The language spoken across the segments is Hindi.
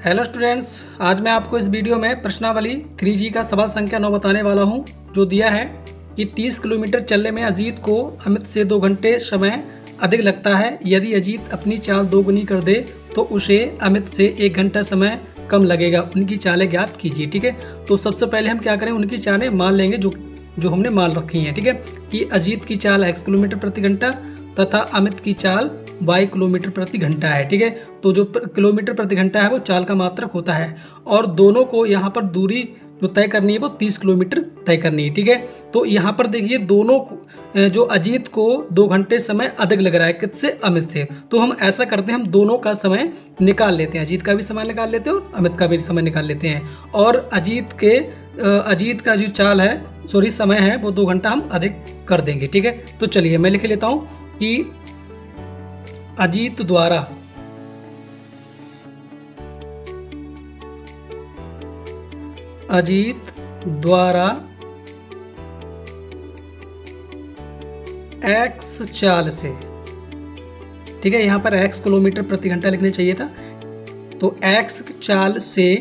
हेलो स्टूडेंट्स, आज मैं आपको इस वीडियो में प्रश्नावली 3G का सवाल संख्या 9 बताने वाला हूं, जो दिया है कि 30 किलोमीटर चलने में अजीत को अमित से 2 घंटे समय अधिक लगता है। यदि अजीत अपनी चाल दोगुनी कर दे तो उसे अमित से 1 घंटा समय कम लगेगा। उनकी चालें ज्ञात कीजिए। ठीक है, तो सबसे पहले हम क्या करें, उनकी चालें मान लेंगे जो हमने मान रखी हैं। ठीक है, कि अजीत की चाल x किलोमीटर प्रति घंटा तथा अमित की चाल y किलोमीटर प्रति घंटा है। ठीक है, तो जो किलोमीटर प्रति घंटा है वो चाल का मात्रक होता है और दोनों को यहाँ पर दूरी जो तय करनी है वो 30 किलोमीटर तय करनी है। ठीक है, तो यहाँ पर देखिए दोनों जो अजीत को 2 घंटे समय अधिक लग रहा है किससे, अमित से। तो हम ऐसा करते हैं, हम दोनों का समय निकाल लेते हैं, अजीत का भी समय निकाल लेते हैं और अमित का भी समय निकाल लेते हैं। और अजीत का जो चाल है समय है वो 2 घंटा हम अधिक कर देंगे। ठीक है, तो चलिए मैं लिख लेता हूँ कि अजीत द्वारा x चाल से, ठीक है, यहाँ पर x किलोमीटर प्रति घंटा लिखने चाहिए था, तो x चाल से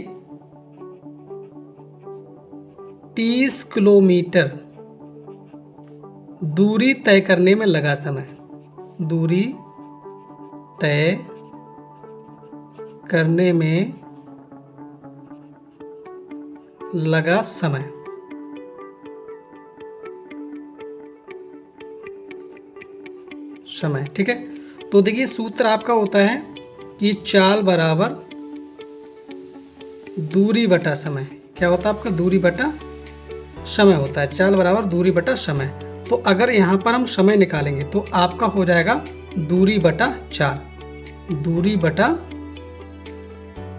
30 किलोमीटर दूरी तय करने में लगा समय, दूरी तय करने में लगा समय। ठीक है, तो देखिए सूत्र आपका होता है कि चाल बराबर दूरी बटा समय। क्या होता है आपका, दूरी बटा समय होता है, चाल बराबर दूरी बटा समय। तो अगर यहाँ पर हम समय निकालेंगे तो आपका हो जाएगा दूरी बटा चाल, दूरी बटा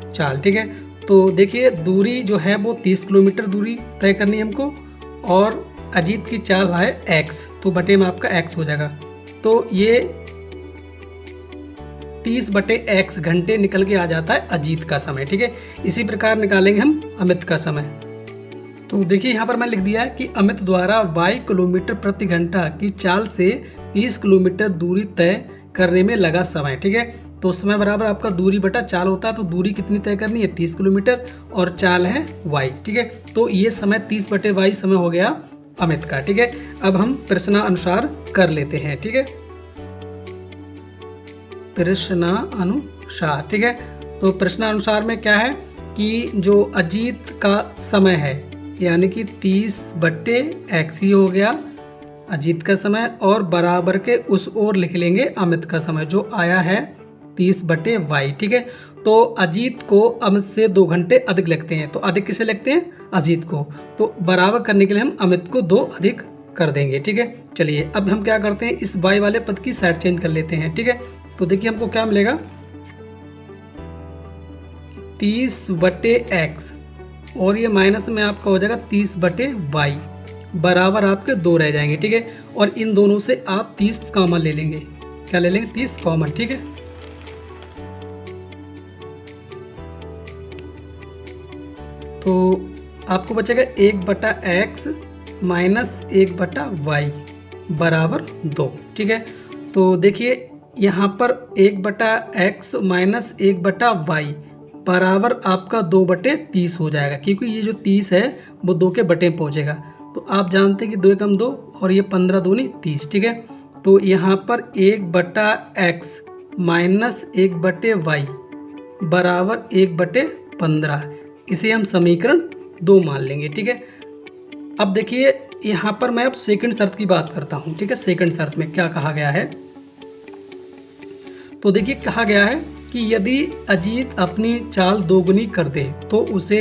चाल। ठीक है, तो देखिए दूरी जो है वो 30 किलोमीटर दूरी तय करनी है हमको और अजीत की चाल है x, तो बटे में आपका x हो जाएगा। तो ये 30 बटे x घंटे निकल के आ जाता है अजीत का समय। ठीक है, इसी प्रकार निकालेंगे हम अमित का समय। तो देखिए यहाँ पर मैं लिख दिया है कि अमित द्वारा y किलोमीटर प्रति घंटा की चाल से 30 किलोमीटर दूरी तय करने में लगा समय। ठीक है, तो समय बराबर आपका दूरी बटा चाल होता है, तो दूरी कितनी तय करनी है, 30 किलोमीटर और चाल है y। ठीक है, तो ये समय 30 बटे y समय हो गया अमित का। ठीक है, अब हम प्रश्नानुसार कर लेते हैं। ठीक है, प्रश्नानुसार। ठीक है, तो प्रश्नानुसार में क्या है कि जो अजीत का समय है यानी कि 30 बटे x ही हो गया अजीत का समय और बराबर के उस ओर लिख लेंगे अमित का समय जो आया है 30 बटे y। ठीक है, तो अजीत को अमित से 2 घंटे अधिक लगते हैं, तो अधिक किसे लगते हैं, अजीत को, तो बराबर करने के लिए हम अमित को 2 अधिक कर देंगे। ठीक है, चलिए अब हम क्या करते हैं, इस y वाले पद की साइड चेंज कर लेते हैं। ठीक है, तो देखिए हमको क्या मिलेगा, 30 बटे x और ये माइनस में आपका हो जाएगा 30 बटे y बराबर आपके 2 रह जाएंगे। ठीक है, और इन दोनों से आप 30 कॉमन ले लेंगे। क्या ले लेंगे, 30 कॉमन। ठीक है, तो आपको बचेगा 1 बटा x माइनस 1 बटा y बराबर 2। ठीक है, तो देखिए यहाँ पर 1 बटा x माइनस 1 बटा y बराबर आपका 2 बटे 30 हो जाएगा, क्योंकि ये जो 30 है वो 2 के बटे पहुँचेगा। तो आप जानते हैं कि 2 एकम 2 और ये 15 दूनी 30। ठीक है, तो यहाँ पर 1 बटा x माइनस 1 बटे y बराबर 1 बटे 15, इसे हम समीकरण 2 मान लेंगे। ठीक है, अब देखिए यहाँ पर मैं अब सेकंड शर्त की बात करता हूँ। ठीक है, सेकंड शर्त में क्या कहा गया है, तो देखिए कहा गया है कि यदि अजीत अपनी चाल दोगुनी कर दे तो उसे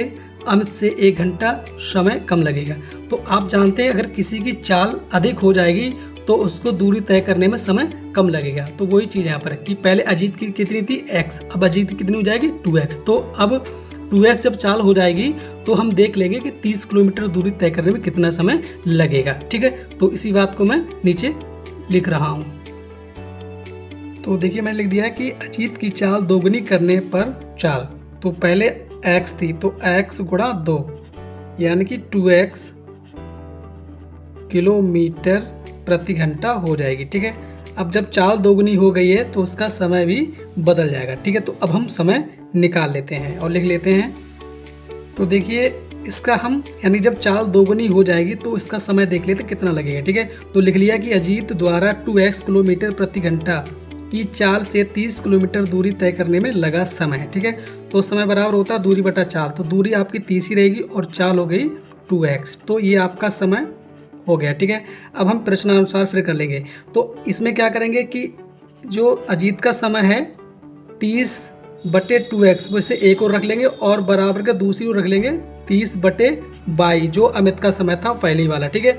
अमित से 1 घंटा समय कम लगेगा। तो आप जानते हैं अगर किसी की चाल अधिक हो जाएगी तो उसको दूरी तय करने में समय कम लगेगा। तो वही चीज़ यहाँ पर है कि पहले अजीत की कितनी थी x, अब अजीत की कितनी हो जाएगी 2x। तो अब 2x जब चाल हो जाएगी तो हम देख लेंगे कि 30 किलोमीटर दूरी तय करने में कितना समय लगेगा। ठीक है, तो इसी बात को मैं नीचे लिख रहा हूँ। तो देखिए मैंने लिख दिया है कि अजीत की चाल दोगुनी करने पर चाल, तो पहले x थी तो x गुणा 2 यानी कि 2x किलोमीटर प्रति घंटा हो जाएगी। ठीक है, अब जब चाल दोगुनी हो गई है तो उसका समय भी बदल जाएगा। ठीक है, तो अब हम समय निकाल लेते हैं और लिख लेते हैं। तो देखिए इसका हम यानी जब चाल दोगुनी हो जाएगी तो इसका समय देख लेते कितना लगेगा। ठीक है, तो लिख लिया कि अजीत द्वारा 2x किलोमीटर प्रति घंटा की चाल से 30 किलोमीटर दूरी तय करने में लगा समय। ठीक है, तो समय बराबर होता है दूरी बटा चाल, तो दूरी आपकी 30 ही रहेगी और चाल हो गई 2x, तो ये आपका समय हो गया। ठीक है, अब हम प्रश्नानुसार फिर कर लेंगे। तो इसमें क्या करेंगे कि जो अजीत का समय है 30/2x, वैसे एक और रख लेंगे और बराबर का दूसरी ओर रख लेंगे 30/22 जो अमित का समय था पहली वाला। ठीक है,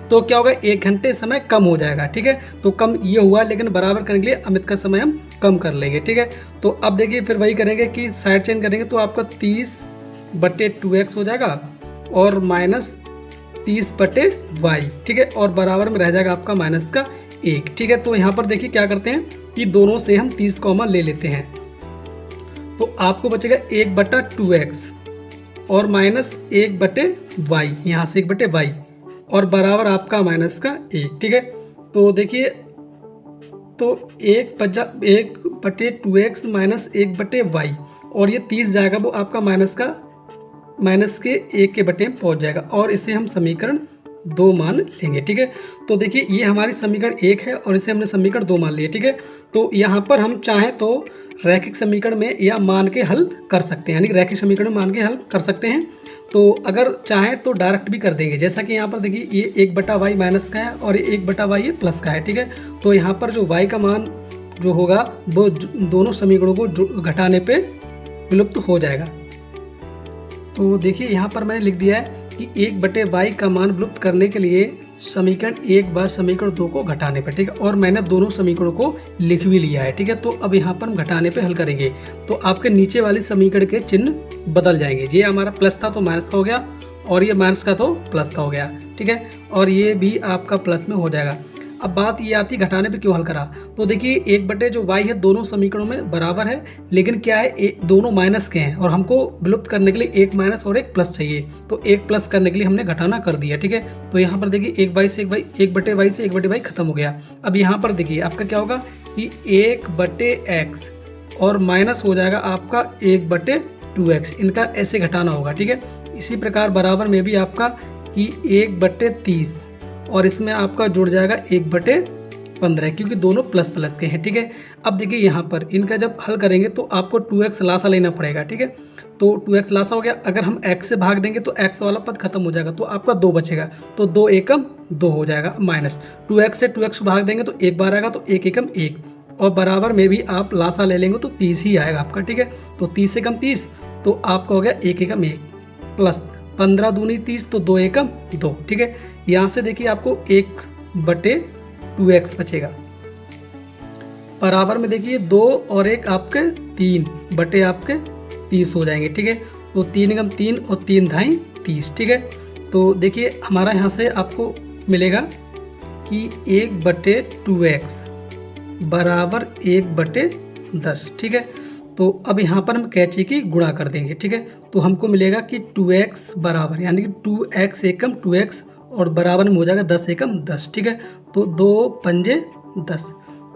तो क्या होगा 1 घंटे समय कम हो जाएगा। ठीक है, तो कम ये हुआ, लेकिन बराबर करने के लिए अमित का समय हम कम कर लेंगे। ठीक है, तो अब देखिए फिर वही करेंगे कि साइड चेंज करेंगे तो आपका 30/2x हो जाएगा और माइनस 30/y। ठीक है, और बराबर में रह जाएगा आपका माइनस का 1। ठीक है, तो यहाँ पर देखिए क्या करते हैं कि दोनों से हम 30 कॉमन ले लेते हैं, तो आपको बचेगा 1/2x और माइनस 1/y, यहाँ से 1/y और बराबर आपका माइनस का 1। ठीक है, तो देखिए तो 1/2x माइनस 1/y और ये 30 जाएगा वो आपका माइनस के 1 के बटे में पहुँच जाएगा और इसे हम समीकरण 2 मान लेंगे। ठीक है, तो देखिए ये हमारी समीकरण 1 है और इसे हमने समीकरण 2 मान लिया। ठीक है, तो यहाँ पर हम चाहें तो रैखिक समीकरण में या मान के हल कर सकते हैं, यानी रैखिक समीकरण में मान के हल कर सकते हैं। तो अगर चाहें तो डायरेक्ट भी कर देंगे, जैसा कि यहाँ पर देखिए ये 1/y माइनस का है और 1/y ये प्लस का है। ठीक है, तो यहाँ पर जो y का मान जो होगा वो दोनों समीकरणों को घटाने पे विलुप्त हो जाएगा। तो देखिए यहाँ पर मैंने लिख दिया है कि 1/y का मान विलुप्त करने के लिए समीकरण 1 बार समीकरण 2 को घटाने पर। ठीक है, और मैंने दोनों समीकरणों को लिख भी लिया है। ठीक है, तो अब यहाँ पर हम घटाने पे हल करेंगे तो आपके नीचे वाली समीकरण के चिन्ह बदल जाएंगे। ये हमारा प्लस था तो माइनस का हो गया और ये माइनस का तो प्लस का हो गया। ठीक है, और ये भी आपका प्लस में हो जाएगा। अब बात ये आती घटाने पे क्यों हल करा, तो देखिए 1/y है दोनों समीकरणों में बराबर है, लेकिन क्या है दोनों माइनस के हैं और हमको विलुप्त करने के लिए एक माइनस और एक प्लस चाहिए, तो एक प्लस करने के लिए हमने घटाना कर दिया। ठीक है, तो यहाँ पर देखिए 1/y से 1/y खत्म हो गया। अब यहाँ पर देखिए आपका क्या होगा कि 1/x और माइनस हो जाएगा आपका 1/2x, इनका ऐसे घटाना होगा। ठीक है, इसी प्रकार बराबर में भी आपका कि 1/30 और इसमें आपका जुड़ जाएगा 1/15 क्योंकि दोनों प्लस प्लस के हैं। ठीक है, अब देखिए यहाँ पर इनका जब हल करेंगे तो आपको 2x लासा लेना पड़ेगा। ठीक है, तो 2x लासा हो गया, अगर हम x से भाग देंगे तो x वाला पद खत्म हो जाएगा तो आपका 2 बचेगा, तो 2 एकम 2 हो जाएगा माइनस 2x से 2x भाग देंगे तो 1 बार आएगा तो 1 एकम 1 और बराबर में भी आप लासा ले लेंगे तो 30 ही आएगा आपका। ठीक है, तो 30 एकम 30 तो आपका हो गया 1 एकम 1 प्लस 15 दूनी 30 तो 2 एकम 2। ठीक है, यहाँ से देखिए आपको 1/2x बचेगा, बराबर में देखिए 2 और 1 आपके 3 बटे आपके 30 हो जाएंगे। ठीक है, तो 3 एकम 3 और 3 धाई 30। ठीक है, तो देखिए हमारा यहाँ से आपको मिलेगा कि 1/2x बराबर 1/10। ठीक है, तो अब यहाँ पर हम कैंची की गुणा कर देंगे। ठीक है, तो हमको मिलेगा कि 2x बराबर यानी कि 2x एकम 2x और बराबर में हो जाएगा 10 एकम 10। ठीक है, तो 2 पंजे 10,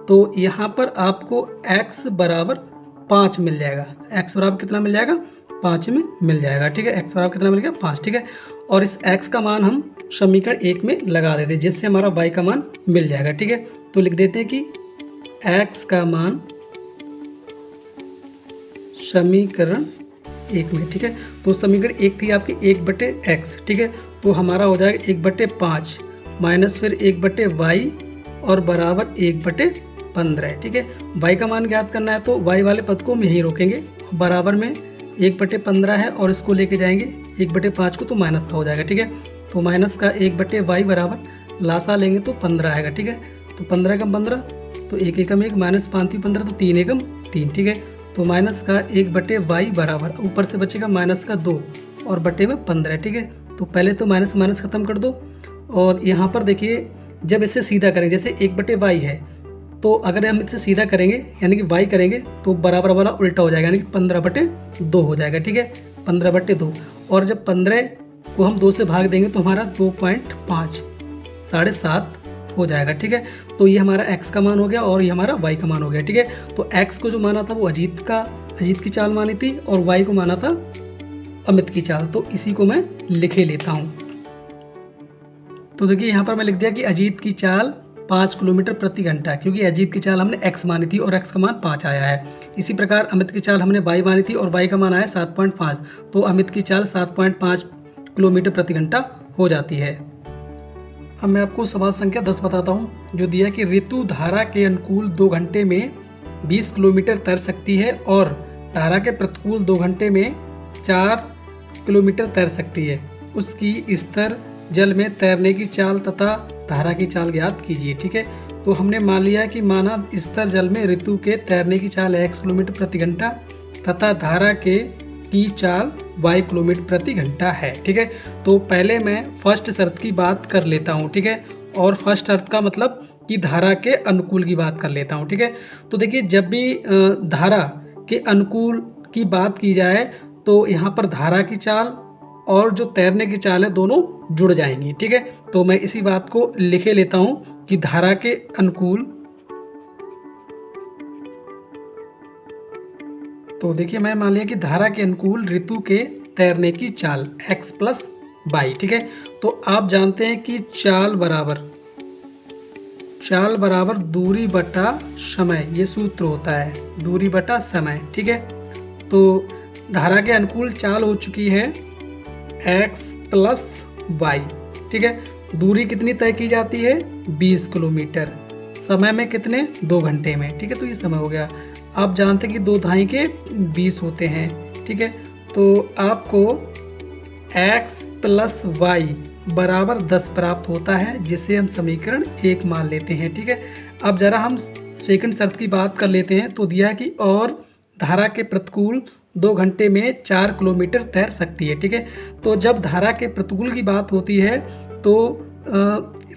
तो यहाँ पर आपको x बराबर 5 मिल जाएगा। x बराबर कितना मिल जाएगा 5 में मिल जाएगा। ठीक है, x बराबर कितना मिल गया 5। ठीक है, और इस x का मान हम समीकरण 1 में लगा देते हैं जिससे हमारा y का मान मिल जाएगा। ठीक है, तो लिख देते हैं कि x का मान समीकरण 1 में। ठीक है, तो समीकरण 1 थी आपकी 1/x। ठीक है, तो हमारा हो जाएगा 1/5 माइनस फिर 1/y और बराबर 1/15। ठीक है, y का मान ज्ञात करना है तो y वाले पद को हम यहीं रोकेंगे, बराबर में 1/15 है और इसको लेके जाएंगे 1/5 को तो माइनस का हो जाएगा। ठीक है, तो माइनस का 1/y बराबर लासा लेंगे तो 15 आएगा। ठीक है, तो 15 एकम 15 तो 1 एकम 1 माइनस 5 3 15 तो 3 एकम 3। ठीक है, तो माइनस का 1/y बराबर ऊपर से बचेगा माइनस का 2 और बटे में 15। ठीक है, तो पहले तो माइनस माइनस खत्म कर दो और यहाँ पर देखिए जब इसे सीधा करेंगे जैसे 1/y है तो अगर हम इसे सीधा करेंगे यानी कि y करेंगे तो बराबर वाला उल्टा हो जाएगा यानी कि 15/2 हो जाएगा। ठीक है, 15/2 और जब 15 को हम 2 से भाग देंगे तो हमारा 2.5 7.5 हो जाएगा। ठीक है, तो ये हमारा x का मान हो गया और ये हमारा y का मान हो गया, ठीक है। तो x को जो माना था वो अजीत की चाल मानी थी और y को माना था अमित की चाल। तो इसी को मैं लिखे लेता हूँ। तो देखिए यहाँ पर मैं लिख दिया कि अजीत की चाल 5 किलोमीटर प्रति घंटा, क्योंकि अजीत की चाल हमने x मानी थी और x का मान 5 आया है। इसी प्रकार अमित की चाल हमने y मानी थी और y का मान आया 7.5, तो अमित की चाल 7.5 किलोमीटर प्रति घंटा हो जाती है। अब मैं आपको सवाल संख्या 10 बताता हूँ, जो दिया कि ऋतु धारा के अनुकूल 2 घंटे में 20 किलोमीटर तैर सकती है और धारा के प्रतिकूल 2 घंटे में 4 किलोमीटर तैर सकती है। उसकी स्तर जल में तैरने की चाल तथा धारा की चाल ज्ञात कीजिए, ठीक है। तो हमने मान लिया कि माना स्तर जल में ऋतु के तैरने की चाल x किलोमीटर प्रति घंटा तथा धारा की चाल y किलोमीटर प्रति घंटा है, ठीक है। तो पहले मैं फर्स्ट शर्त की बात कर लेता हूँ, ठीक है। और फर्स्ट शर्त का मतलब कि धारा के अनुकूल की बात कर लेता हूँ, ठीक है। तो देखिए जब भी धारा के अनुकूल की बात की जाए तो यहाँ पर धारा की चाल और जो तैरने की चाल है दोनों जुड़ जाएंगी, ठीक है। तो मैं इसी बात को लिखे लेता हूँ कि धारा के अनुकूल, तो देखिए मैं मान लिया कि धारा के अनुकूल ऋतु के तैरने की चाल x प्लस y, ठीक है। तो आप जानते हैं कि चाल बराबर दूरी बटा समय, ये सूत्र होता है दूरी बटा समय, ठीक है। तो धारा के अनुकूल चाल हो चुकी है x प्लस y, ठीक है। दूरी कितनी तय की जाती है 20 किलोमीटर, समय में कितने 2 घंटे में, ठीक है। तो ये समय हो गया। आप जानते हैं कि 2 धाई के 20 होते हैं, ठीक है। तो आपको x प्लस y बराबर 10 प्राप्त होता है, जिसे हम समीकरण 1 मान लेते हैं, ठीक है। अब जरा हम सेकंड शर्त की बात कर लेते हैं। तो दिया कि और धारा के प्रतिकूल 2 घंटे में 4 किलोमीटर तैर सकती है, ठीक है। तो जब धारा के प्रतिकूल की बात होती है तो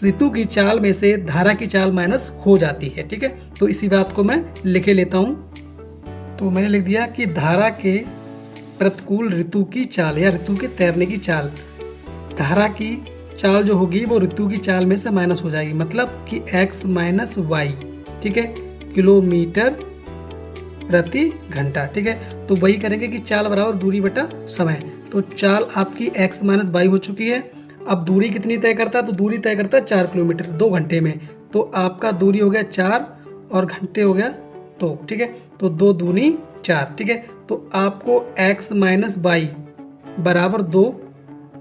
ऋतु की चाल में से धारा की चाल माइनस हो जाती है, ठीक है। तो इसी बात को मैं लिखे लेता हूँ। तो मैंने लिख दिया कि धारा के प्रतिकूल ऋतु की चाल या ऋतु के तैरने की चाल, धारा की चाल जो होगी वो ऋतु की चाल में से माइनस हो जाएगी, मतलब कि x माइनस वाई, ठीक है, किलोमीटर प्रति घंटा, ठीक है। तो वही करेंगे कि चाल बराबर दूरी बटा समय। तो चाल आपकी x माइनस वाई हो चुकी है। अब दूरी कितनी तय करता है, तो दूरी तय करता है 4 किलोमीटर 2 घंटे में। तो आपका दूरी हो गया 4 और घंटे हो गया 2, ठीक है। तो 2 दूनी 4, ठीक है। तो आपको x माइनस वाई बराबर 2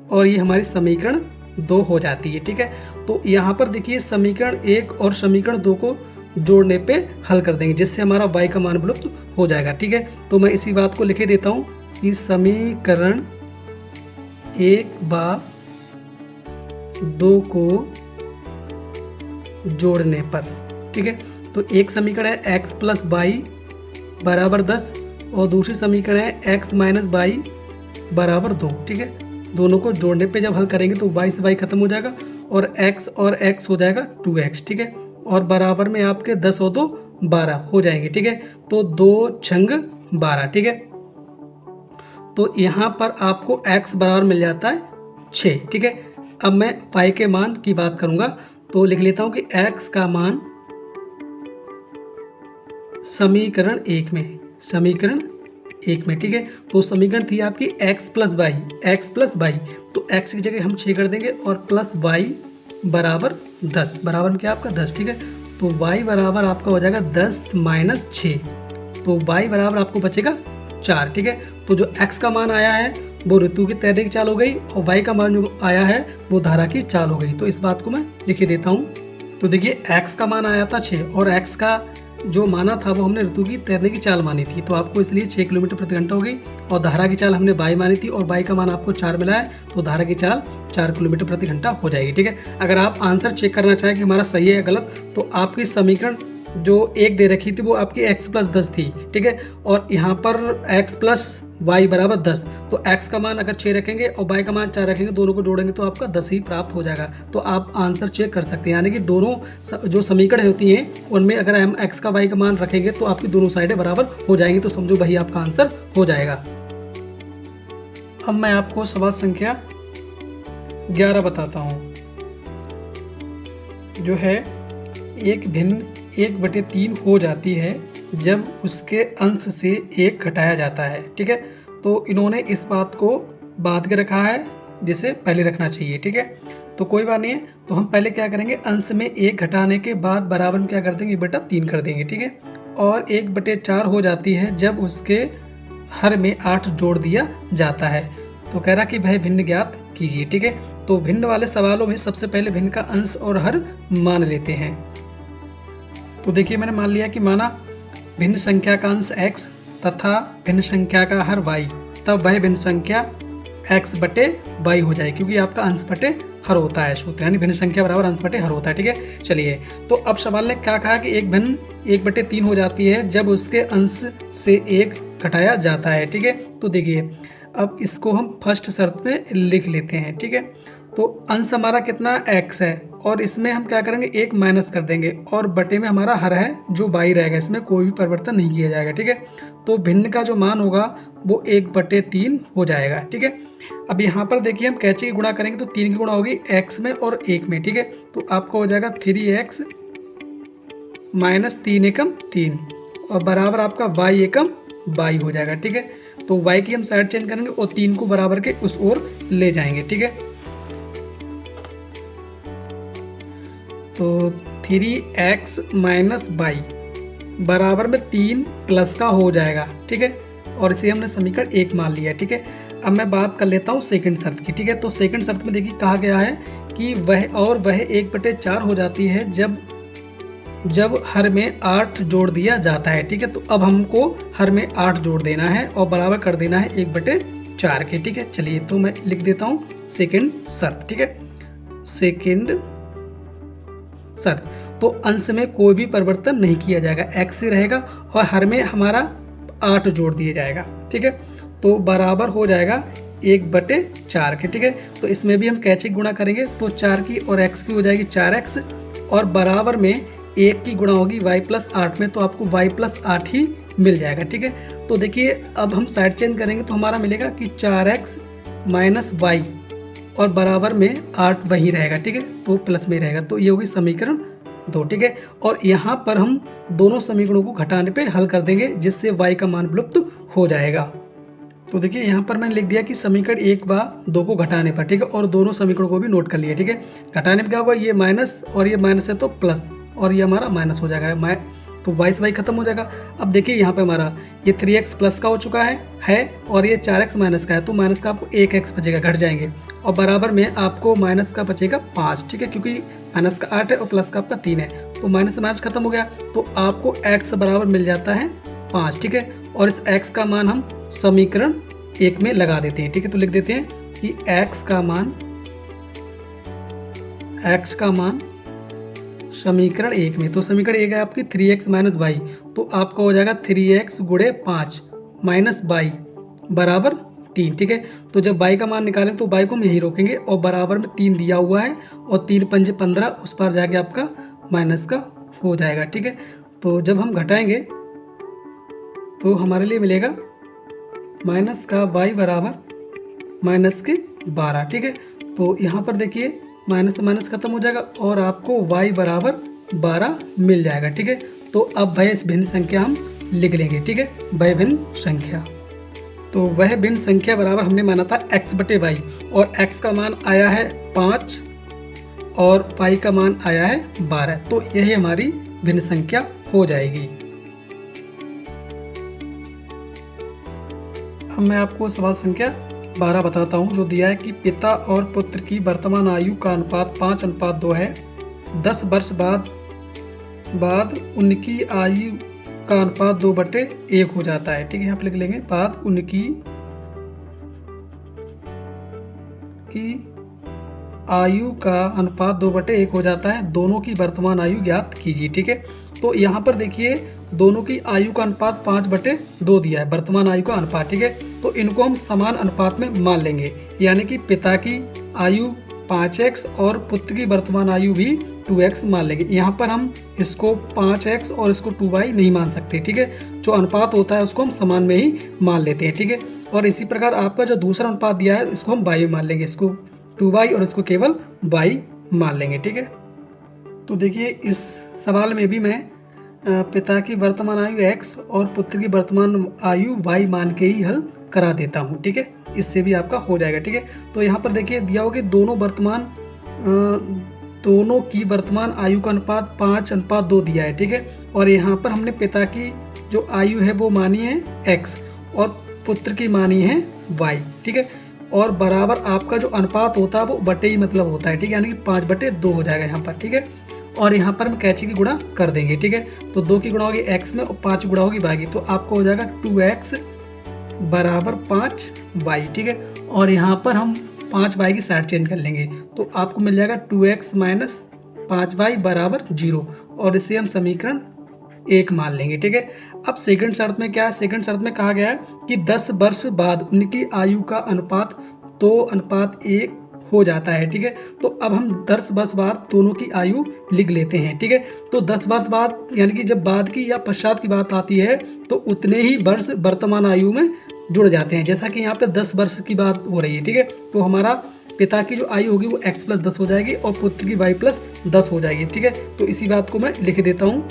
और ये हमारी समीकरण 2 हो जाती है, ठीक है। तो यहाँ पर देखिए समीकरण 1 और समीकरण 2 को जोड़ने पे हल कर देंगे, जिससे हमारा y का मान विलुप्त हो जाएगा, ठीक है। तो मैं इसी बात को लिखे देता हूँ कि समीकरण 1 व 2 को जोड़ने पर, ठीक है। तो एक समीकरण है x प्लस वाई बराबर 10 और दूसरी समीकरण है x माइनस वाई बराबर 2, ठीक है। दोनों को जोड़ने पे जब हल करेंगे तो y से y खत्म हो जाएगा और x हो जाएगा 2x, ठीक है। और बराबर में आपके 10 और 2 12 हो जाएंगे, ठीक है। तो 2 छंग 12, ठीक है। तो यहाँ पर आपको x बराबर मिल जाता है 6, ठीक है। अब मैं y के मान की बात करूँगा, तो लिख लेता हूँ कि x का मान समीकरण 1 में, ठीक है। तो समीकरण थी आपकी x प्लस वाई, तो x की जगह हम 6 कर देंगे और प्लस y बराबर 10, बराबर में क्या आपका 10, ठीक है। तो y बराबर आपका हो जाएगा 10 माइनस 6, तो y बराबर आपको बचेगा 4, ठीक है। तो जो x का मान आया है वो ऋतु की तैरने की चाल हो गई और y का मान जो आया है वो धारा की चाल हो गई। तो इस बात को मैं लिख देता हूँ। तो देखिए x का मान आया था 6 और x का जो माना था वो हमने ऋतु की तैरने की चाल मानी थी, तो आपको इसलिए 6 किलोमीटर प्रति घंटा हो गई। और धारा की चाल हमने y मानी थी और y का मान आपको 4 मिला है, तो धारा की चाल 4 किलोमीटर प्रति घंटा हो जाएगी, ठीक है। अगर आप आंसर चेक करना चाहें कि हमारा सही है या गलत, तो आपकी समीकरण जो 1 दे रखी थी वो आपकी x प्लस 10 थी, ठीक है। और यहाँ पर x प्लस y बराबर 10, तो x का मान अगर 6 रखेंगे और y का मान 4 रखेंगे, दोनों को जोड़ेंगे तो आपका 10 ही प्राप्त हो जाएगा। तो आप आंसर चेक कर सकते हैं, यानी कि दोनों जो समीकरण होती हैं उनमें अगर हम x का y का मान रखेंगे तो आपकी दोनों साइडें बराबर हो जाएंगी, तो समझो वही आपका आंसर हो जाएगा। अब मैं आपको सवाल संख्या 11 बताता हूँ, जो है एक भिन्न 1/3 हो जाती है जब उसके अंश से 1 घटाया जाता है। ठीक है, तो इन्होंने इस बात को बाद के रखा है जिसे पहले रखना चाहिए। ठीक है, तो कोई बात नहीं है। तो हम पहले क्या करेंगे, अंश में 1 घटाने के बाद बराबर में क्या कर देंगे, 1/3 कर देंगे। ठीक है, और 1/4 हो जाती है जब उसके हर में 8 जोड़ दिया जाता है। तो कह रहा कि वह भिन्न ज्ञात कीजिए। ठीक है, तो भिन्न वाले सवालों में सबसे पहले भिन्न का अंश और हर मान लेते हैं। तो देखिए मैंने मान लिया कि माना भिन्न संख्या का अंश x तथा भिन्न संख्या का हर y, तब वह भिन्न संख्या x/y हो जाए, क्योंकि आपका अंश बटे हर होता है सूत्र, यानी भिन्न संख्या बराबर अंश बटे हर होता है। ठीक है, चलिए तो अब सवाल ने क्या कहा कि एक भिन्न 1/3 हो जाती है जब उसके अंश से 1 घटाया जाता है। ठीक है, तो देखिए अब इसको हम फर्स्ट शर्त में लिख लेते हैं। ठीक है, तो अंश हमारा कितना x है और इसमें हम क्या करेंगे, 1 माइनस कर देंगे और बटे में हमारा हर है जो y रहेगा, इसमें कोई भी परिवर्तन नहीं किया जाएगा। ठीक है, तो भिन्न का जो मान होगा वो 1/3 हो जाएगा। ठीक है, अब यहाँ पर देखिए हम कैचे की गुणा करेंगे तो 3 की गुणा होगी x में और 1 में। ठीक है, तो आपका हो जाएगा 3x माइनस 3 एकम 3 और बराबर आपका y एकम y हो जाएगा। ठीक है, तो y की हम साइड चेंज करेंगे और 3 को बराबर के उस ओर ले जाएंगे। ठीक है, तो 3x माइनस y बराबर में 3 प्लस का हो जाएगा। ठीक है, और इसे हमने समीकरण 1 मान लिया। ठीक है, अब मैं बात कर लेता हूँ सेकंड शर्त की। ठीक है, तो सेकंड शर्त में देखिए कहा गया है कि वह 1/4 हो जाती है जब हर में 8 जोड़ दिया जाता है। ठीक है, तो अब हमको हर में 8 जोड़ देना है और बराबर कर देना है 1/4 के। ठीक है, चलिए तो मैं लिख देता हूँ सेकंड शर्त। ठीक है, सेकंड शर्त, तो अंश में कोई भी परिवर्तन नहीं किया जाएगा, x से रहेगा और हर में हमारा 8 जोड़ दिया जाएगा। ठीक है, तो बराबर हो जाएगा 1/4 के। ठीक है, तो इसमें भी हम कैचे गुणा करेंगे तो 4 की और x की हो जाएगी 4x और बराबर में 1 की गुणा होगी y+8 में, तो आपको y+8 ही मिल जाएगा। ठीक है, तो देखिए अब हम साइड चेंज करेंगे तो हमारा मिलेगा कि 4x माइनस y और बराबर में 8 वही रहेगा। ठीक है, तो प्लस में रहेगा, तो ये होगी समीकरण 2। ठीक है, और यहाँ पर हम दोनों समीकरणों को घटाने पे हल कर देंगे जिससे y का मान विलुप्त हो जाएगा। तो देखिए यहाँ पर मैंने लिख दिया कि समीकरण 1 व 2 को घटाने पर। ठीक है, और दोनों समीकरणों को भी नोट कर लिया। ठीक है, घटाने में क्या होगा, ये माइनस और ये माइनस है तो प्लस और ये हमारा माइनस हो जाएगा, तो y से y खत्म हो जाएगा। अब देखिए यहाँ पे हमारा ये 3x प्लस का हो चुका है और ये 4x माइनस का है, तो माइनस का आपको 1x बचेगा, घट जाएंगे और बराबर में आपको माइनस का बचेगा 5। ठीक है, क्योंकि माइनस का 8 है और प्लस का आपका 3 है, तो माइनस से माइनस खत्म हो गया, तो आपको x बराबर मिल जाता है 5। ठीक है, और इस x का मान हम समीकरण 1 में लगा देते हैं। ठीक है, तो लिख देते हैं कि x का मान समीकरण 1 में, तो समीकरण 1 है आपकी 3x माइनस y, तो आपका हो जाएगा 3x गुणे 5 माइनस y बराबर 3। ठीक है, तो जब y का मान निकालें तो y को हम यहीं रोकेंगे और बराबर में 3 दिया हुआ है और 3 पंजे 15, उस पर जाके आपका माइनस का हो जाएगा। ठीक है, तो जब हम घटाएंगे तो हमारे लिए मिलेगा माइनस का y बराबर माइनस के 12। ठीक है, तो यहाँ पर देखिए माइनस से माइनस खत्म हो जाएगा और आपको y बराबर 12 मिल जाएगा। ठीक है, तो अब वह इस भिन्न संख्या हम लिख लेंगे। ठीक है, वह भिन्न संख्या, तो वह भिन्न संख्या बराबर हमने माना था x/y और x का मान आया है 5 और y का मान आया है 12, तो यही हमारी भिन्न संख्या हो जाएगी। अब मैं आपको सवाल संख्या 12 बताता हूँ, जो दिया है कि पिता और पुत्र की वर्तमान आयु का अनुपात 5:2 है। 10 वर्ष बाद उनकी आयु का अनुपात 2/1 हो जाता है। ठीक है, यहाँ पे लिख लेंगे बाद उनकी आयु का अनुपात 2/1 हो जाता है। दोनों की वर्तमान आयु ज्ञात कीजिए। ठीक है, तो यहाँ पर देखिए दोनों की आयु का अनुपात 5/2 दिया है, वर्तमान आयु का अनुपात। ठीक है, तो इनको हम समान अनुपात में मान लेंगे, यानी कि पिता की आयु 5x और पुत्र की वर्तमान आयु भी 2x मान लेंगे। यहाँ पर हम इसको 5x और इसको 2y नहीं मान सकते। ठीक है, जो अनुपात होता है उसको हम समान में ही मान लेते हैं। ठीक है, और इसी प्रकार आपका जो दूसरा अनुपात दिया है इसको हम y में मान लेंगे, इसको 2y और इसको केवल y मान लेंगे। ठीक है, तो देखिए इस सवाल में भी मैं पिता की वर्तमान आयु x और पुत्र की वर्तमान आयु y मान के ही हल करा देता हूँ, ठीक है। इससे भी आपका हो जाएगा, ठीक है। तो यहाँ पर देखिए दिया होगा कि दोनों की वर्तमान आयु का अनुपात 5:2 दिया है, ठीक है। और यहाँ पर हमने पिता की जो आयु है वो मानी है x और पुत्र की मानी है y, ठीक है। और बराबर आपका जो अनुपात होता है वो बटे ही मतलब होता है, ठीक है, यानी कि 5/2 हो जाएगा यहाँ पर, ठीक है। और यहाँ पर हम कैची की गुणा कर देंगे, ठीक है। तो 2 की गुणा होगी x में और 5 गुणा होगी y की, तो आपको हो जाएगा 2x बराबर 5y, ठीक है। और यहाँ पर हम 5y की साइड चेंज कर लेंगे तो आपको मिल जाएगा 2x माइनस 5y बराबर 0, और इसे हम समीकरण 1 मान लेंगे, ठीक है। अब सेकंड शर्त में क्या है, सेकंड शर्त में कहा गया है कि 10 वर्ष बाद उनकी आयु का अनुपात 2:1 हो जाता है, ठीक है। तो अब हम 10 वर्ष बाद दोनों की आयु लिख लेते हैं, ठीक है। तो 10 वर्ष बाद यानी कि जब बाद की या पश्चात की बात आती है तो उतने ही वर्ष वर्तमान आयु में जुड़ जाते हैं, जैसा कि यहाँ पे 10 वर्ष की बात हो रही है, ठीक है। तो हमारा पिता की जो आयु होगी वो x + 10 हो जाएगी और पुत्र की y + 10 हो जाएगी, ठीक है। तो इसी बात को मैं लिख देता हूँ।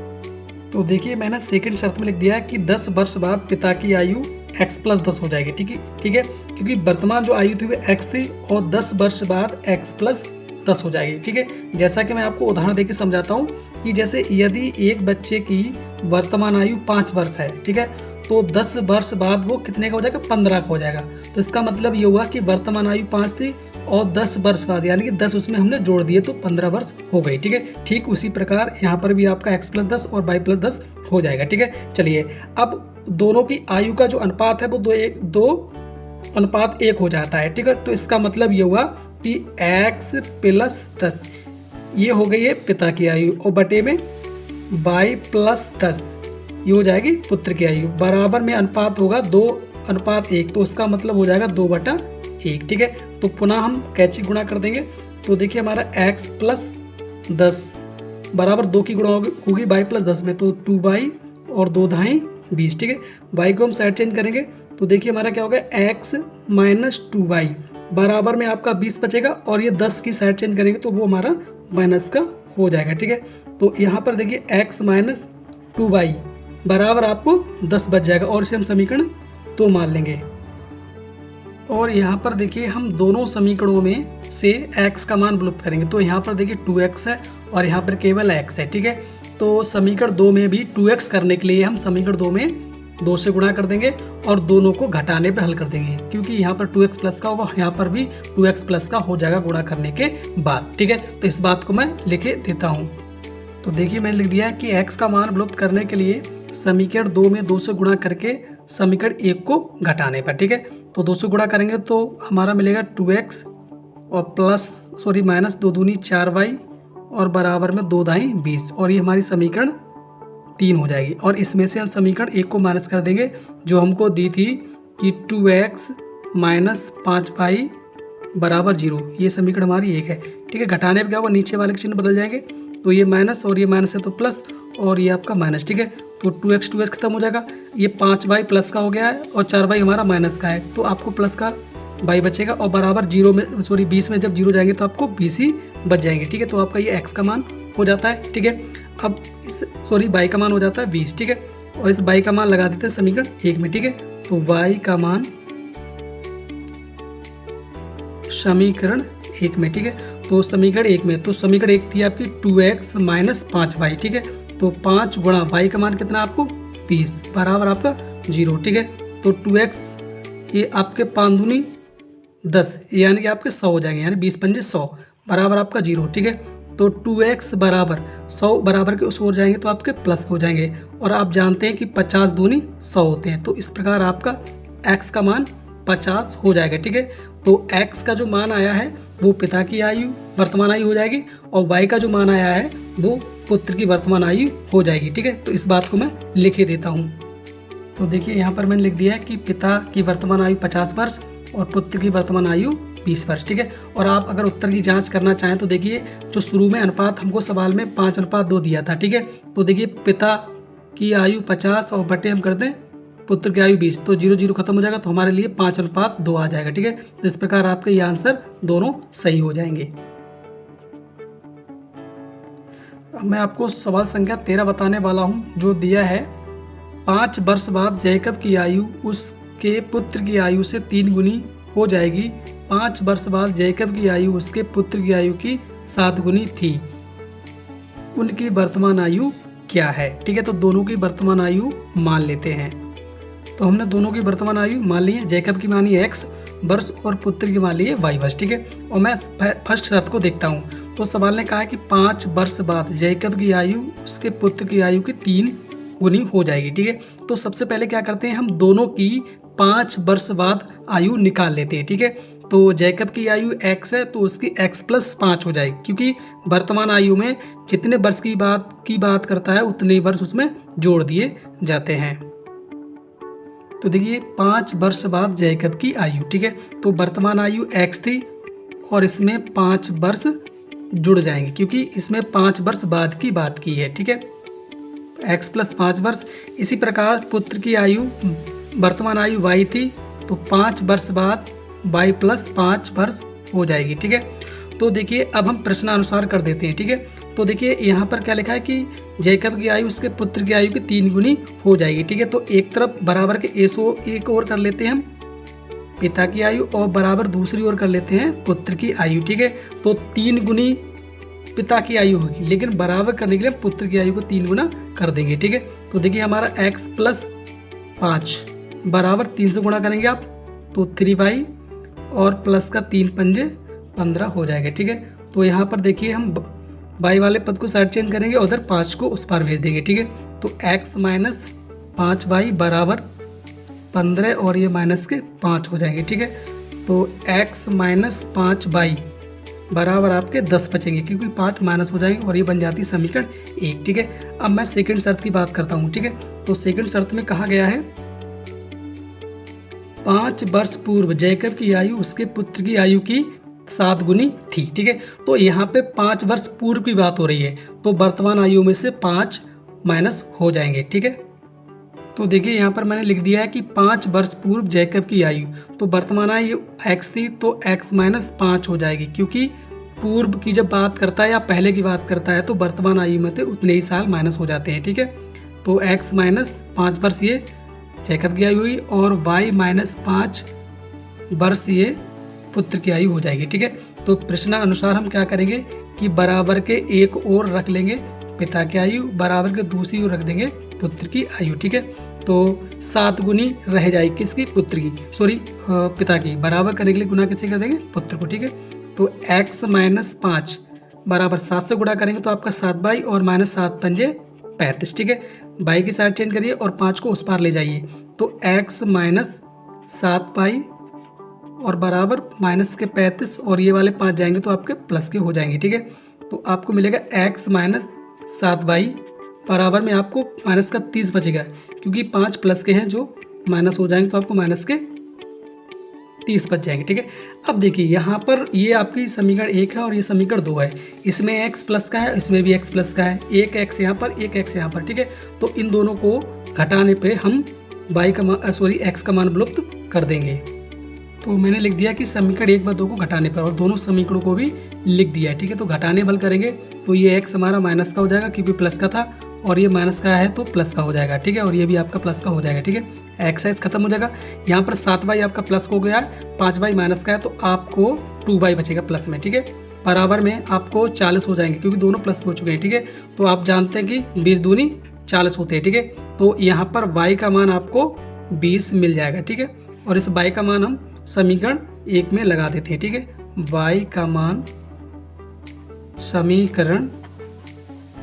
तो देखिए मैंने सेकंड शर्त में लिख दिया है कि 10 वर्ष बाद पिता की आयु x + 10 हो जाएगी, ठीक है, क्योंकि वर्तमान जो आयु थी वो x थी और 10 वर्ष बाद x + 10 हो जाएगी, ठीक है। जैसा कि मैं आपको उदाहरण देकर समझाता हूँ कि जैसे यदि एक बच्चे की वर्तमान आयु 5 वर्ष है, ठीक है, तो 10 वर्ष बाद वो कितने का हो जाएगा, 15 का हो जाएगा। तो इसका मतलब ये हुआ कि वर्तमान आयु 5 थी और 10 वर्ष बाद यानी कि 10 उसमें हमने जोड़ दिए तो 15 वर्ष हो गई, ठीक है। ठीक उसी प्रकार यहाँ पर भी आपका x + 10 और y + 10 हो जाएगा, ठीक है। चलिए अब दोनों की आयु का जो अनुपात है वो 2:1 हो जाता है, ठीक है। तो इसका मतलब ये हुआ कि x + 10 ये हो गई है पिता की आयु और बटे में y + 10 ये हो जाएगी पुत्र की आयु, बराबर में अनुपात होगा 2:1, तो उसका मतलब हो जाएगा 2/1, ठीक है। तो पुनः हम कैची गुणा कर देंगे तो देखिए हमारा x + 10 बराबर 2 की गुणा होगी y + 10 में, तो 2y और 2 धाई 20, ठीक है। y को हम साइड चेंज करेंगे तो देखिए हमारा क्या होगा x - 2y बराबर में आपका 20 बचेगा और ये 10 की साइड चेंज करेंगे तो वो हमारा माइनस का हो जाएगा, ठीक है। तो यहाँ पर देखिए x - 2y बराबर आपको 10 बच जाएगा और इसे हम समीकरण 2 मान लेंगे। और यहाँ पर देखिए हम दोनों समीकरणों में से x का मान विलुप्त करेंगे, तो यहाँ पर देखिए 2x है और यहाँ पर केवल x है, ठीक है। तो समीकरण 2 में भी 2x करने के लिए हम समीकरण 2 में 2 से गुणा कर देंगे और दोनों को घटाने पे हल कर देंगे, क्योंकि यहाँ पर 2x प्लस का होगा, यहाँ पर भी 2x प्लस का हो जाएगा गुणा करने के बाद, ठीक है। तो इस बात को मैं लिखे देता हूँ। तो देखिए मैंने लिख दिया कि x का मान विलुप्त करने के लिए समीकरण 2 में 2 से गुणा करके समीकरण 1 को घटाने पर, ठीक है। तो 2 से गुणा करेंगे तो हमारा मिलेगा 2x और माइनस 2 दूनी 4y और बराबर में 2 दाई 20, और ये हमारी समीकरण 3 हो जाएगी। और इसमें से हम समीकरण 1 को माइनस कर देंगे जो हमको दी थी कि 2x - 5y बराबर 0, ये समीकरण हमारी 1 है, ठीक है। घटाने पर क्या होगा, नीचे वाले के चिन्ह बदल जाएंगे, तो ये माइनस और ये माइनस है तो प्लस और ये आपका माइनस, ठीक है। तो 2x खत्म हो जाएगा, ये 5y प्लस का हो गया है और 4y हमारा माइनस का है, तो आपको प्लस का y बचेगा और बराबर 20 में जब 0 जाएंगे तो आपको 20 ही बच जाएंगे, ठीक है। तो आपका ये x का मान हो जाता है, ठीक है। अब y का मान हो जाता है 20, ठीक है। और इस y का मान लगा देते हैं समीकरण 1 में, ठीक है। तो y का मान समीकरण 1 में, ठीक है। तो समीकरण 1 में, तो समीकरण 1 थी आपकी 2x - 5y, ठीक है। तो 5 गुणा y का मान कितना आपको 20 बराबर आपका 0, ठीक है। तो 2x ये आपके 5 दूनी 10 यानी कि आपके 100 हो जाएंगे, यानी 20 × 5 = 100 बराबर आपका 0, ठीक है। तो 2x बराबर 100 बराबर के उस ओर जाएंगे तो आपके प्लस हो जाएंगे, और आप जानते हैं कि 50 दूनी 100 होते हैं, तो इस प्रकार आपका x का मान 50 हो जाएगा, ठीक है। तो x का जो मान आया है वो पिता की आयु वर्तमान आयु हो जाएगी और y का जो मान आया है वो पुत्र की वर्तमान आयु हो जाएगी, ठीक है। तो इस बात को मैं लिखे देता हूँ। तो देखिए यहाँ पर मैंने लिख दिया है कि पिता की वर्तमान आयु 50 वर्ष और पुत्र की वर्तमान आयु 20 वर्ष, ठीक है। और आप अगर उत्तर की जांच करना चाहें तो देखिए जो शुरू में अनुपात हमको सवाल में 5:2 दिया था, ठीक है। तो देखिए पिता की आयु 50 और बटे हम कर दें पुत्र की आयु 20, तो 0 खत्म हो जाएगा, तो हमारे लिए 5:2 आ जाएगा, ठीक है। तो इस प्रकार आपके ये आंसर दोनों सही हो जाएंगे। अब मैं आपको सवाल संख्या 13 बताने वाला हूँ, जो दिया है 5 वर्ष बाद जैकब की आयु उसके पुत्र की आयु से 3 गुनी हो जाएगी। 5 वर्ष बाद जैकब की आयु उसके पुत्र की आयु की 7 गुनी थी। उनकी वर्तमान आयु क्या है? ठीक है, तो दोनों की वर्तमान आयु मान लेते हैं। तो हमने दोनों की वर्तमान आयु मान ली है। जैकब की मानी है x वर्ष और पुत्र की मान ली है y वर्ष। ठीक है, और मैं फर्स्ट शर्त को देखता हूँ। तो सवाल ने कहा है कि 5 वर्ष बाद जैकब की आयु उसके पुत्र की आयु की 3 गुनी हो जाएगी। ठीक है, तो सबसे पहले क्या करते हैं, हम दोनों की 5 वर्ष बाद आयु निकाल लेते हैं। ठीक है, तो जैकब की आयु x है तो उसकी x + 5 हो जाएगी, क्योंकि वर्तमान आयु में जितने वर्ष की बात करता है उतने वर्ष उसमें जोड़ दिए जाते हैं। तो देखिए 5 वर्ष बाद जैकब की आयु। ठीक है, तो वर्तमान आयु x थी और इसमें 5 वर्ष जुड़ जाएंगे, क्योंकि इसमें 5 वर्ष बाद की बात की है। ठीक है, x + 5 वर्ष। इसी प्रकार पुत्र की आयु, वर्तमान आयु y थी, तो 5 वर्ष बाद y + 5 वर्ष हो जाएगी। ठीक है, तो देखिए अब हम प्रश्नानुसार कर देते हैं। ठीक है, तो देखिए यहाँ पर क्या लिखा है कि जैकब की आयु उसके पुत्र की आयु की 3 गुनी हो जाएगी। ठीक है, तो एक तरफ बराबर के एक और कर लेते हैं हम पिता की आयु, और बराबर दूसरी ओर कर लेते हैं पुत्र की आयु। ठीक है, तो 3 गुनी पिता की आयु होगी, लेकिन बराबर करने के लिए पुत्र की आयु को 3 गुना कर देंगे। ठीक है, तो देखिए हमारा x + 5 बराबर 3 से गुणा करेंगे आप तो 3y और प्लस का 3 पंजे 15 हो जाएगा। ठीक है, तो यहाँ पर देखिए हम y वाले पद को साइड चेंज करेंगे, उधर 5 को उस पार भेज देंगे। ठीक है, तो x - 5y बराबर 15 और ये माइनस के 5 हो जाएंगे। ठीक है, तो x - 5y बराबर आपके 10 बचेंगे, क्योंकि 5 माइनस हो जाएंगे और ये बन जाती समीकरण 1। ठीक है, अब मैं सेकंड शर्त की बात करता हूँ। ठीक है, तो सेकंड शर्त में कहा गया है 5 वर्ष पूर्व जैकब की आयु उसके पुत्र की आयु की 7 गुनी थी। ठीक है, तो यहाँ पे 5 वर्ष पूर्व की बात हो रही है, तो वर्तमान आयु में से 5 माइनस हो जाएंगे। ठीक है, तो देखिए यहाँ पर मैंने लिख दिया है कि 5 वर्ष पूर्व जैकब की आयु, तो वर्तमान आयु x थी तो x - 5 हो जाएगी, क्योंकि पूर्व की जब बात करता है या पहले की बात करता है तो वर्तमान आयु में से उतने ही साल माइनस हो जाते हैं। ठीक है, तो x - 5 वर्ष ये जैकब की आयु हुई और y - 5 वर्ष ये पुत्र की आयु हो जाएगी। ठीक है, तो प्रश्नानुसार हम क्या करेंगे कि बराबर के एक और रख लेंगे पिता की आयु, बराबर के दूसरी ओर रख देंगे पुत्र की आयु। ठीक है, तो 7 गुनी रह जाएगी किसकी, पुत्र की, पिता की। बराबर करने के लिए गुना किससे कर देंगे, पुत्र को। ठीक है, तो x - 5 बराबर 7 से गुणा करेंगे तो आपका 7y और -7 पंजे 35। ठीक है, y की साइड चेंज करिए और 5 को उस पार ले जाइए, तो x - 7y और बराबर माइनस के 35 और ये वाले 5 जाएंगे तो आपके प्लस के हो जाएंगे। ठीक है, तो आपको मिलेगा x - 7y बराबर में आपको माइनस का 30 बचेगा, क्योंकि 5 प्लस के हैं जो माइनस हो जाएंगे तो आपको माइनस के 30 बच जाएंगे। ठीक है, अब देखिए यहाँ पर ये आपकी समीकरण 1 है और ये समीकरण 2 है। इसमें x प्लस का है, इसमें भी x प्लस का है, एक x यहाँ पर, एक x यहाँ पर। ठीक है, तो इन दोनों को घटाने पे हम x का मान विलुप्त कर देंगे। तो मैंने लिख दिया कि समीकरण 1 व 2 को घटाने पर, और दोनों समीकरणों को भी लिख दिया है। ठीक है, तो घटाने बल करेंगे तो ये x हमारा माइनस का हो जाएगा, क्योंकि प्लस का था, और ये माइनस का है तो प्लस का हो जाएगा। ठीक है, और ये भी आपका प्लस का हो जाएगा। ठीक है, x खत्म हो जाएगा। यहाँ पर 7y आपका प्लस हो गया है, 5y माइनस का है, तो आपको 2y बचेगा प्लस में। ठीक है, बराबर में आपको 40 हो जाएंगे, क्योंकि दोनों प्लस हो चुके हैं। ठीक है, तो आप जानते हैं कि 20 दूनी 40 होते हैं। ठीक है, तो यहाँ पर y का मान आपको 20 मिल जाएगा। ठीक है, और इस y का मान हम समीकरण 1 में लगा देते हैं। ठीक है, y का मान समीकरण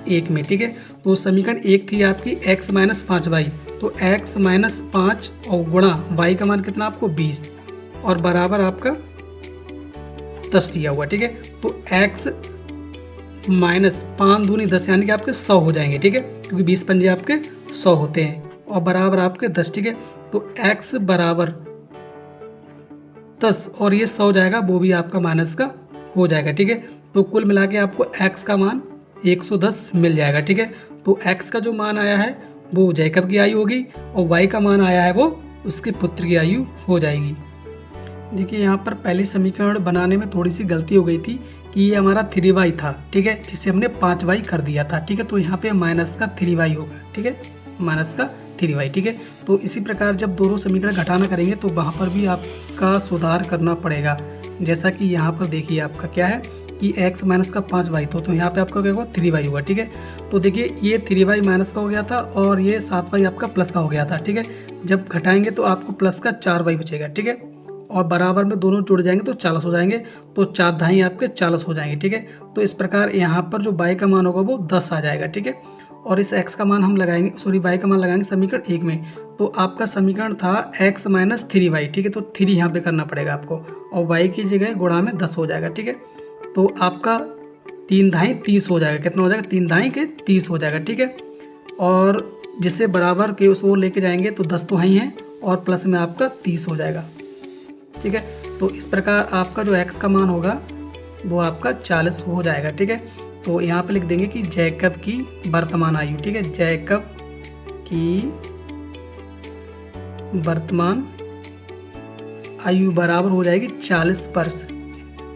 1 में। ठीक है, तो समीकरण 1 थी आपकी x - 5y, तो x - 5 और गुणा y का मान कितना आपको 20 और बराबर आपका 10 दिया हुआ। ठीक है, तो x - 5 दूनी 10 यानी कि आपके 100 हो जाएंगे। ठीक है, क्योंकि 20 पंजे आपके 100 होते हैं और बराबर आपके 10। ठीक है, तो x बराबर 10 और ये 100 जाएगा, वो भी आपका माइनस का हो जाएगा। ठीक है, तो कुल मिला के आपको x का मान 110 मिल जाएगा। ठीक है, तो x का जो मान आया है वो जैकब की आयु होगी और y का मान आया है वो उसके पुत्र की आयु हो जाएगी। देखिए यहाँ पर पहले समीकरण बनाने में थोड़ी सी गलती हो गई थी कि ये हमारा 3y था, ठीक है, जिसे हमने 5y कर दिया था, ठीक है। तो यहाँ पे माइनस का 3y होगा, ठीक है, माइनस का 3y, ठीक है। तो इसी प्रकार जब दोनों समीकरण घटाना करेंगे तो वहाँ पर भी आपका सुधार करना पड़ेगा। जैसा कि यहाँ पर देखिए आपका क्या है कि x माइनस का 5y तो यहाँ पे आपका क्या होगा 3y होगा, ठीक है। तो देखिए ये 3y माइनस का हो गया था और ये 7y आपका प्लस का हो गया था, ठीक है। जब घटाएंगे तो आपको प्लस का 4y बचेगा, ठीक है। और बराबर में दोनों जुड़ जाएंगे तो 40 हो जाएंगे, तो 4 धाई आपके 40 हो जाएंगे, ठीक है। तो इस प्रकार यहाँ पर जो y का मान होगा वो 10 आ जाएगा, ठीक है। और इस x का मान हम लगाएंगे, सॉरी y का मान लगाएंगे समीकरण 1 में। तो आपका समीकरण था x माइनस 3y, ठीक है। तो 3 यहाँ पे करना पड़ेगा आपको और y की जगह गुणा में 10 हो जाएगा, ठीक है। तो आपका 3 धाई 30 हो जाएगा। कितना हो जाएगा? 3 धाई के 30 हो जाएगा, ठीक है। और जिसे बराबर के उस ओर लेके जाएंगे तो 10 तो ही है और प्लस में आपका 30 हो जाएगा, ठीक है। तो इस प्रकार आपका जो x का मान होगा वो आपका 40 हो जाएगा, ठीक है। तो यहाँ पे लिख देंगे कि जैकब की वर्तमान आयु, ठीक है, जैकब की वर्तमान आयु बराबर हो जाएगी 40 वर्ष,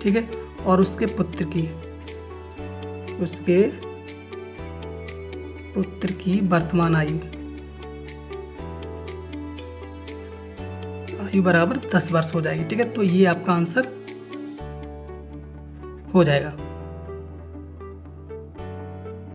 ठीक है। और उसके पुत्र की वर्तमान आयु बराबर 10 वर्ष हो जाएगी, ठीक है। तो ये आपका आंसर हो जाएगा।